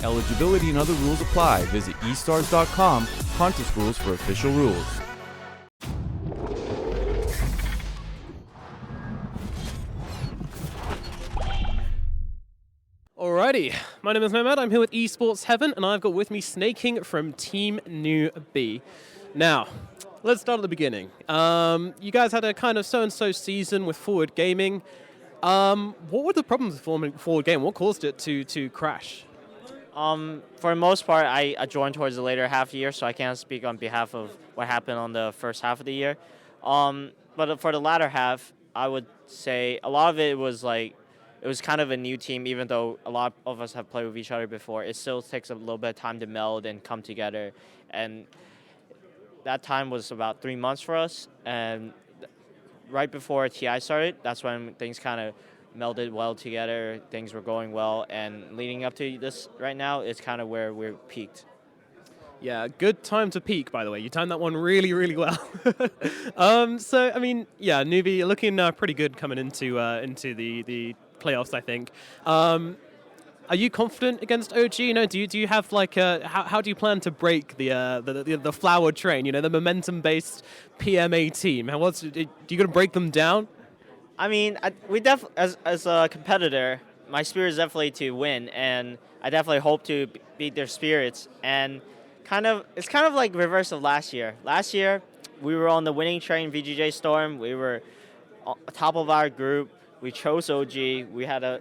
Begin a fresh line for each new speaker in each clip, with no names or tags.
Eligibility and other rules apply. Visit estars.com. Contest rules for official rules.
Alrighty, my name is Mehmet, I'm here with Esports Heaven, and I've got with me Sneyking from Team Newbee. Now, let's start at the beginning. You guys had a kind of so-and-so season with Forward Gaming. What were the problems with Forward Gaming? What caused it to crash?
For the most part, I joined towards the later half of the year, so I can't speak on behalf of what happened on the first half of the year. But for the latter half, I would say a lot of it was like, it was kind of a new team, even though a lot of us have played with each other before. It still takes a little bit of time to meld and come together. And that time was about 3 months for us. And right before TI started, that's when things kind of melded well together. Things were going well. And leading up to this right now is kind of where we're peaked.
Yeah, good time to peak, by the way. You timed that one really, really well. So, I mean, yeah, Newbee, you're looking pretty good coming into the playoffs, I think. Are you confident against OG? You know, do you have like how do you plan to break the flower train? You know, the momentum-based PMA team. Are you going to break them down?
I mean, as a competitor, my spirit is definitely to win, and I definitely hope to beat their spirits. And it's kind of like reverse of last year. Last year, we were on the winning train, VGJ Storm. We were top of our group. We chose OG. We had a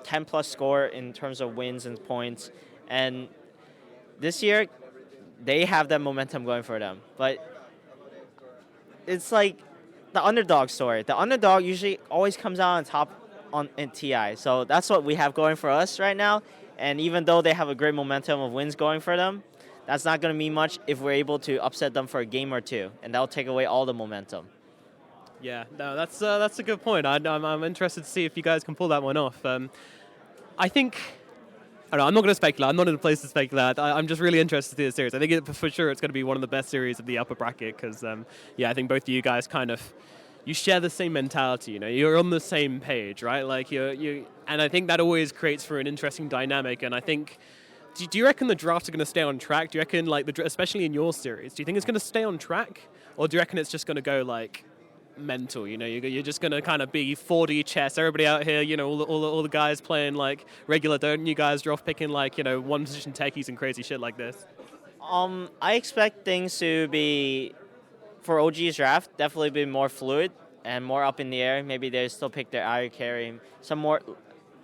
10-plus score in terms of wins and points. And this year, they have that momentum going for them. But it's like the underdog story. The underdog usually always comes out on top in TI. So that's what we have going for us right now. And even though they have a great momentum of wins going for them, that's not going to mean much if we're able to upset them for a game or two. And that'll take away all the momentum.
Yeah, no, that's a good point. I'm interested to see if you guys can pull that one off. I think, I don't know, I'm not going to speculate. I'm not in a place to speculate. I'm just really interested to see the series. I think for sure it's going to be one of the best series of the upper bracket because, yeah, I think both of you guys you share the same mentality. You know, you're on the same page, right? Like and I think that always creates for an interesting dynamic. And I think, do you reckon the drafts are going to stay on track? Do you reckon, like, especially in your series, do you think it's going to stay on track, or do you reckon it's just going to go like mental? You know, you're just going to kind of be 4D chess. Everybody out here, you know, all the guys playing like regular, don't you guys draft picking like, you know, one position techies and crazy shit like this?
I expect things to be, for OG's draft, definitely be more fluid and more up in the air. Maybe they still pick their IR carry, some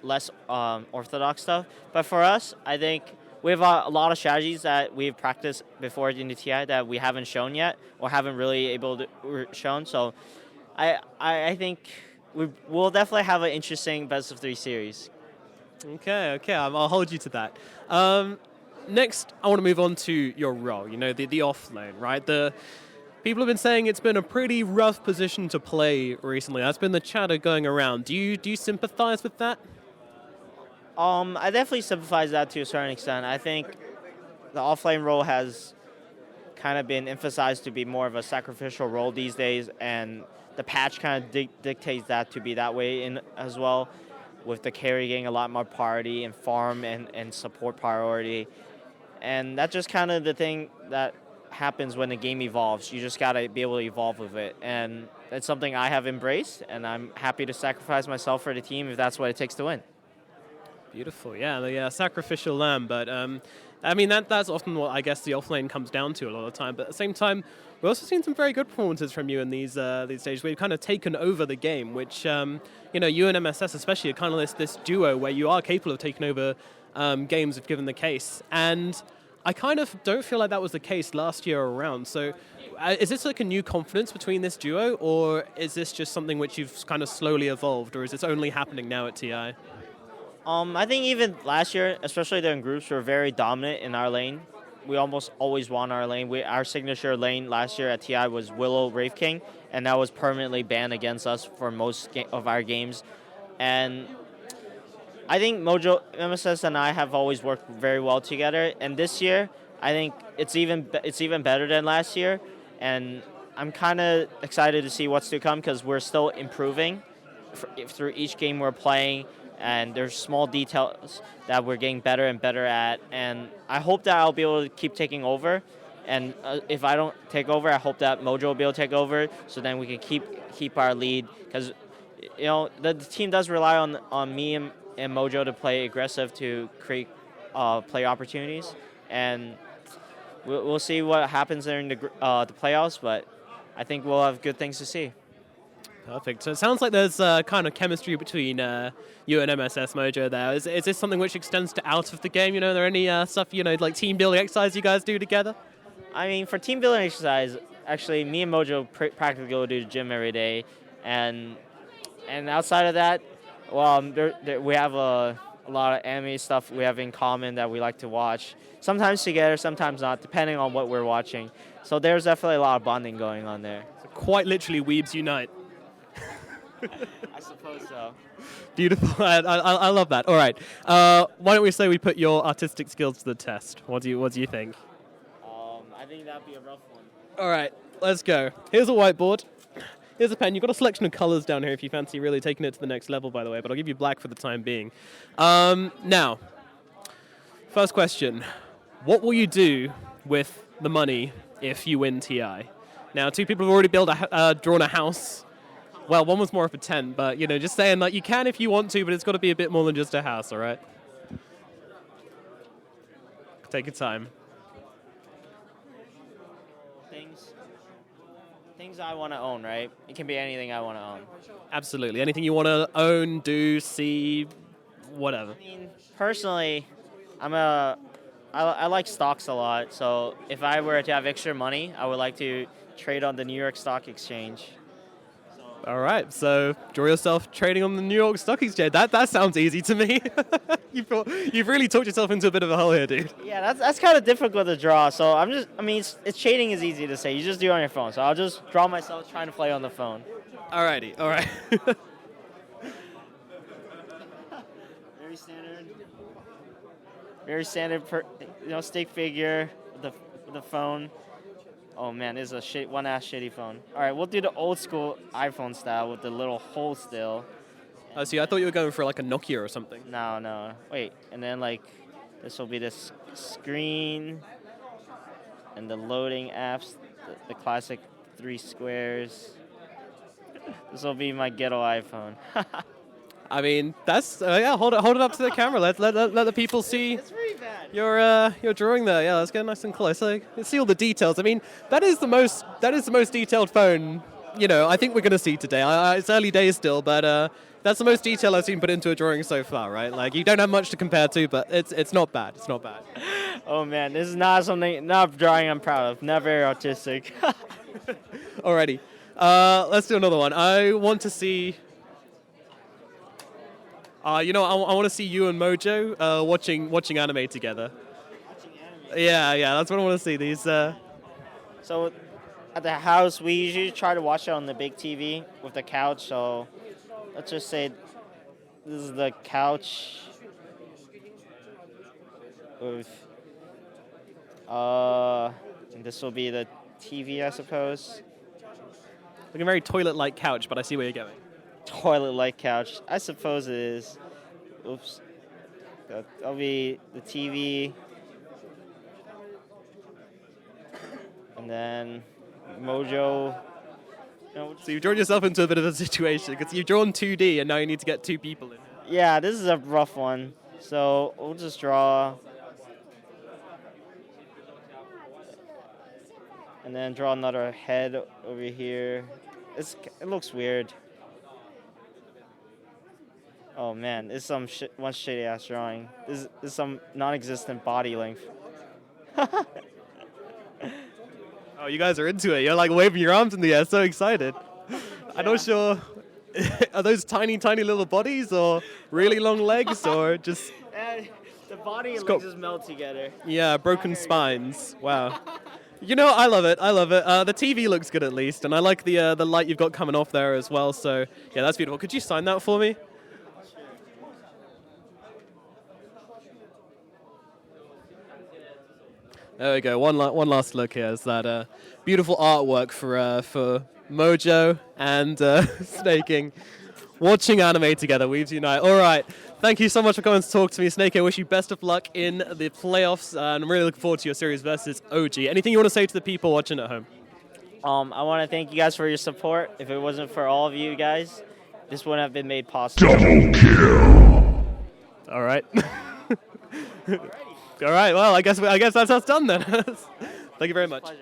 less orthodox stuff. But for us, I think we have a lot of strategies that we've practiced before in the TI that we haven't shown yet or haven't really shown. So I think we'll definitely have an interesting best of 3 series.
Okay, I'll hold you to that. Next, I want to move on to your role, you know, the offlane, right? People have been saying it's been a pretty rough position to play recently. That's been the chatter going around. Do you sympathize with that?
I definitely sympathize that to a certain extent. I think the offlane role has kind of been emphasized to be more of a sacrificial role these days, and the patch kind of dictates that to be that way as well, with the carry getting a lot more priority and farm and support priority. And that's just kind of the thing that happens when the game evolves. You just got to be able to evolve with it. And that's something I have embraced, and I'm happy to sacrifice myself for the team if that's what it takes to win.
Beautiful, yeah, the sacrificial lamb. But I mean, that's often what I guess the offlane comes down to a lot of the time. But at the same time, we've also seen some very good performances from you in these stages. We've kind of taken over the game, which you know, you and MSS especially are kind of this duo where you are capable of taking over games if given the case. And I kind of don't feel like that was the case last year around. So is this like a new confidence between this duo, or is this just something which you've kind of slowly evolved, or is this only happening now at TI?
I think even last year, especially during groups, we were very dominant in our lane. We almost always won our lane. Our signature lane last year at TI was Willow Wraith King, and that was permanently banned against us for most of our games. And I think Mojo, MSS, and I have always worked very well together. And this year, I think it's even better than last year. And I'm kind of excited to see what's to come because we're still improving through each game we're playing. and there's small details that we're getting better and better at. And I hope that I'll be able to keep taking over. And if I don't take over, I hope that Mojo will be able to take over, so then we can keep our lead. Because the team does rely on me and Mojo to play aggressive to create play opportunities, and we'll see what happens during the playoffs. But I think we'll have good things to see.
Perfect. So it sounds like there's kind of chemistry between you and MSS Mojo there. Is this something which extends to out of the game? Are there any stuff, like team building exercise you guys do together?
I mean, for team building exercise, actually, me and Mojo practically go to the gym every day, and outside of that, well, we have a lot of anime stuff we have in common that we like to watch. Sometimes together, sometimes not, depending on what we're watching. So there's definitely a lot of bonding going on there.
So quite literally, weebs unite.
I suppose so.
Beautiful. I love that. All right. Why don't we say we put your artistic skills to the test? What do you think?
I think that'd be a rough one.
All right. Let's go. Here's a whiteboard. Here's a pen. You've got a selection of colors down here if you fancy really taking it to the next level, by the way, but I'll give you black for the time being. Now, first question. What will you do with the money if you win TI? Now, two people have already drawn a house. Well, one was more of a tent, but, just saying that you can if you want to, but it's got to be a bit more than just a house, all right? Take your time.
Things I want to own, right? It can be anything I want to own.
Absolutely. Anything you want to own, do, see, whatever.
I mean, personally, I like stocks a lot, so if I were to have extra money, I would like to trade on the New York Stock Exchange.
All right, so draw yourself trading on the New York Stock Exchange. That sounds easy to me. You've really talked yourself into a bit of a hole here, dude.
Yeah, that's kind of difficult to draw. So it's trading is easy to say. You just do it on your phone. So I'll just draw myself trying to play on the phone.
Alrighty, all right.
Very standard. Very standard, stick figure with the phone. Oh man, this is a one-ass shitty phone. All right, we'll do the old school iPhone style with the little hole still.
Oh, see, I thought you were going for like a Nokia or something.
No. Wait, and then this will be this screen and the loading apps, the classic 3 squares. This will be my ghetto iPhone.
I mean, that's hold it up to the camera. Let the people see.
It's pretty bad.
Your drawing there. Yeah, let's get nice and close. Let's see all the details. I mean, that is the most detailed phone. I think we're gonna see today. It's early days still, but that's the most detail I've seen put into a drawing so far. Right? Like you don't have much to compare to, but it's not bad. It's not bad.
Oh man, this is not a drawing I'm proud of. Not very artistic.
Alrighty, let's do another one. I want to see. I want to see you and Mojo watching anime together.
Watching anime?
Yeah, that's what I want to see. These.
So, at the house, we usually try to watch it on the big TV with the couch. So, let's just say this is the couch with, and this will be the TV, I suppose.
Like a very toilet-like couch, but I see where you're going.
Toilet-like couch. I suppose it is. Oops. That'll be the TV. And then Mojo.
So you've drawn yourself into a bit of a situation because you've drawn 2D and now you need to get 2 people in.
Yeah, this is a rough one. So we'll just draw. And then draw another head over here. It looks weird. Oh man, this is one shitty ass drawing. This is some non-existent body length.
Oh, you guys are into it. You're like waving your arms in the air, so excited. Yeah. I'm not sure. Are those tiny little bodies or really long legs or just...
The body and legs just melt together.
Yeah, broken spines. Wow. I love it. The TV looks good at least, and I like the light you've got coming off there as well, so yeah, that's beautiful. Could you sign that for me? There we go. One last look here is that beautiful artwork for Mojo and Sneyking watching anime together. Weaves unite. All right. Thank you so much for coming to talk to me, Snake. I wish you best of luck in the playoffs, and I'm really looking forward to your series versus OG. Anything you want to say to the people watching at home?
I want to thank you guys for your support. If it wasn't for all of you guys, this wouldn't have been made possible.
Double kill.
All right. All right. Well, I guess that's us done then. Thank you very much.
Pleasure.